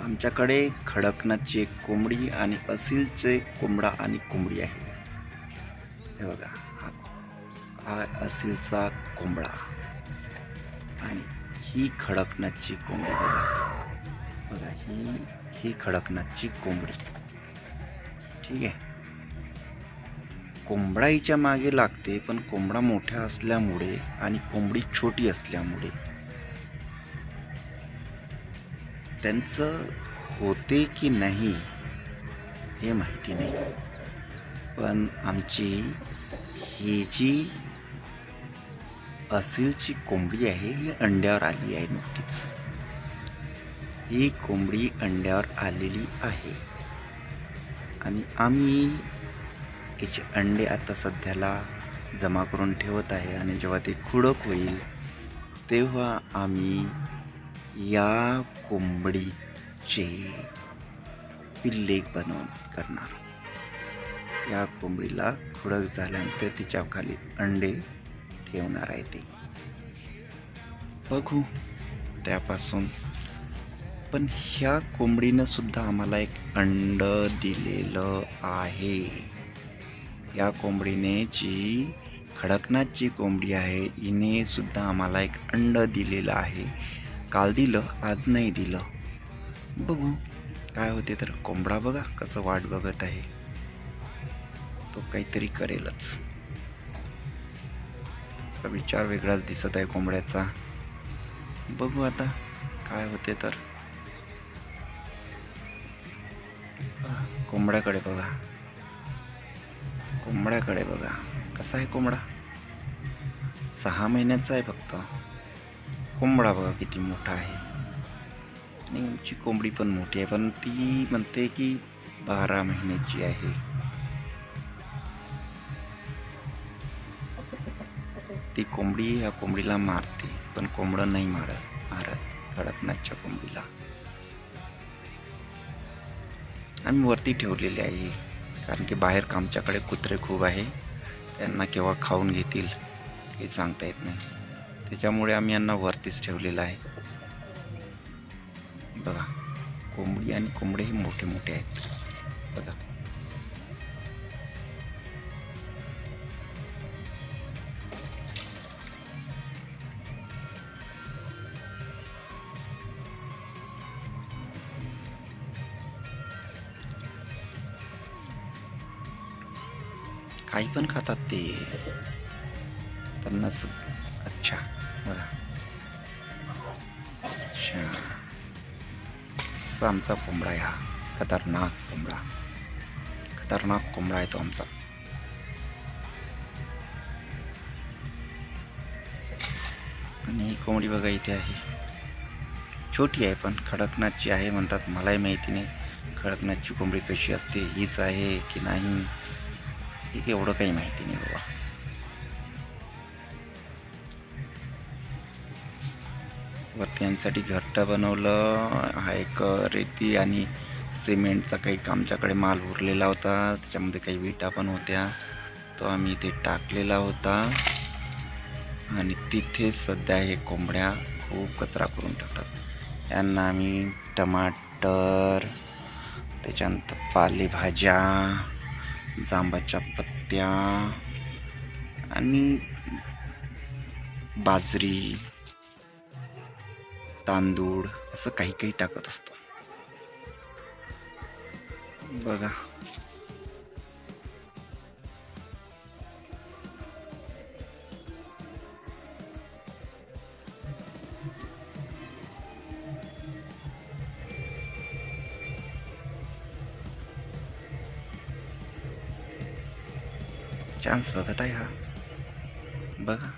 आमच्याकडे खडकनाथची एक कोंबडी आणि असीलचे कोंबडा आणि कोंबडी आहे. हे बघा, हा हा असीलचा कोंबडा आणि ही खडकनाथची कोंबडी. बघा बघा, ही खडकनाथची कोंबडी. ठीक आहे. कोंबडा हिच्या मागे लागते, पण कोंबडा मोठा असल्यामुळे आणि कोंबडी छोटी असल्यामुळे त्यांचं होते की नाही हे माहिती नाही. पण आमची ही जी असीलची कोंबडी आहे ही अंड्यावर आली आहे नुकतीच. ही कोंबडी अंड्यावर आलेली आहे आणि आम्ही याचे अंडे आता सध्याला जमा करून ठेवत आहे आणि जेव्हा ते खुडक होईल तेव्हा आम्ही या कोंबडीचे पिल्ले बनवून करणार. या कोंबडीला खुडक झाल्यानंतर तिच्या खाली अंडे ठेवणार आहे. ते बघू त्यापासून. पण ह्या कोंबडीनं सुद्धा आम्हाला एक अंड दिलेलं आहे. या कोंबडीने जी खडकनाथची कोंबडी आहे हिने सुद्धा आम्हाला एक अंड दिलेलं आहे. काल दिलं, आज नाही दिलं. बघू काय होते. तर कोंबडा बघा कसं वाट बघत आहे. तो काहीतरी करेलच. त्याचा विचार वेगळाच दिसत आहे कोंबड्याचा. बघू आता काय होते. तर कोंबड्याकडे बघा, कोंबड्याकडे बघा कसा आहे कोंबडा. 6 महिन्याचा आहे फक्त. कोंबडा बघा किती मोठा आहे. आणि आमची कोंबडी पण मोठी आहे, पण ती म्हणते की 12 महिन्याची आहे. ती कोंबडी या कोंबडीला मारते, पण कोंबडं नाही मारत खडकनाथच्या कोंबडीला. आम्ही वरती ठेवलेले आहे, कारण की बाहेर आमच्याकडे कुत्रे खूप आहे. त्यांना केव्हा खाऊन घेतील हे सांगता येत नाही. त्याच्यामुळे आम्ही यांना वरतीच ठेवलेलं आहे. बघा कोंबडी आणि कोंबडे हे मोठे मोठे आहेत. बघा काही पण खातात ते. त्यांना अच्छा बघा. अच्छा असा आमचा कोंबडा आहे. हा खतरनाक कोंबडा, खतरनाक कोंबडा आहे तो आमचा. आणि ही कोंबडी बघा इथे आहे. छोटी आहे पण खडकनाथची आहे म्हणतात. मलाही माहिती नाही खडकनाथची कोंबडी कशी असते, हीच आहे की नाही हे एवढं काही माहिती नाही बाबा. वरती यांसाठी घरटं बनवलं. हा एक रेती आणि सिमेंटचा काही आमच्याकडे माल उरलेला होता, त्याच्यामध्ये काही विटा पण होत्या, तो आम्ही इथे टाकलेला होता. आणि तिथे सध्या हे कोंबड्या खूप कचरा करून ठेवतात. यांना आम्ही टमाटर, त्याच्यानंतर पालेभाज्या, जांबाच्या पत्त्या आणि बाजरी, तांदूळ असं काही काही टाकत असतो. बघा चान्स बघत आहे हा. बघा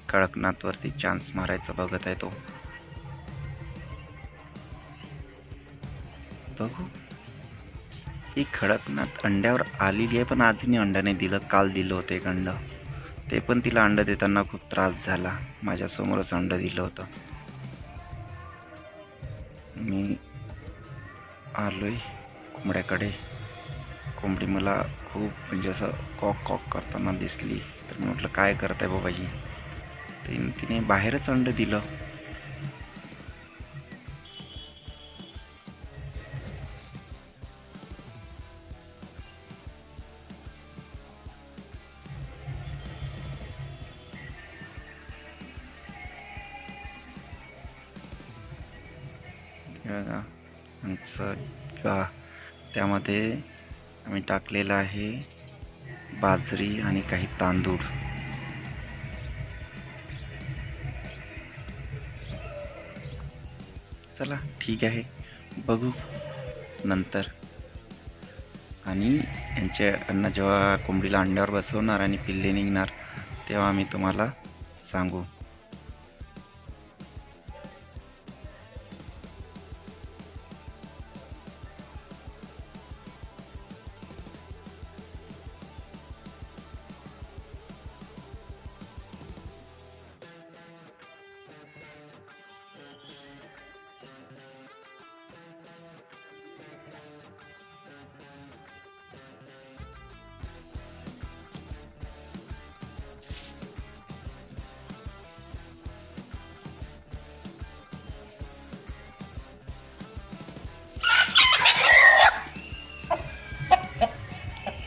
कडकनाथ वरती चान्स मारायचा बघत आहे तो. बघू ही खडकनाथ अंड्यावर आलेली आहे, पण आजही अंडा नाही दिलं. काल दिलं होतं एक अंड, ते पण तिला अंड देताना खूप त्रास झाला. माझ्यासमोरच अंड दिलं होतं. मी आलोय कोंबड्याकडे. कोंबडी मला खूप म्हणजे असं कॉक कॉक करताना दिसली, तर मी म्हटलं काय करत आहे बाबा ही. तिने बाहेरच अंड दिलं. बघा आमचं त्यामध्ये आम्ही टाकलेलं आहे बाजरी आणि काही तांदूळ. चला ठीक आहे, बघू नंतर. आणि यांच्या जेव्हा कोंबडीला अंड्यावर बसवणार आणि पिल्ले निघणार तेव्हा आम्ही तुम्हाला सांगू.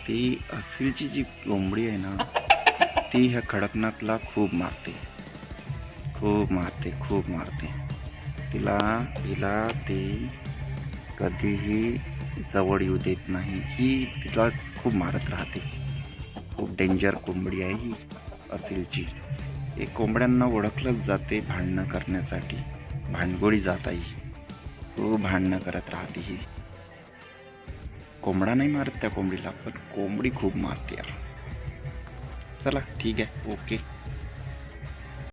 ती असलीची जी कोंबडी आहे ना, ती ह्या कडकनाथला खूप मारते. तिला ती कधीही जवळ येऊ देत नाही. ही तिला खूप मारत राहते. खूप डेंजर कोंबडी आहे ही असीलची. हे कोंबड्यांना ओळखलंच जाते भांडणं करण्यासाठी. भांडगोळी जात आहे, खूप भांडणं करत राहते ही. कोंबडा नाही मारत त्या कोंबडीला, पण कोंबडी खूप मारते यार. चला ठीक आहे, ओके.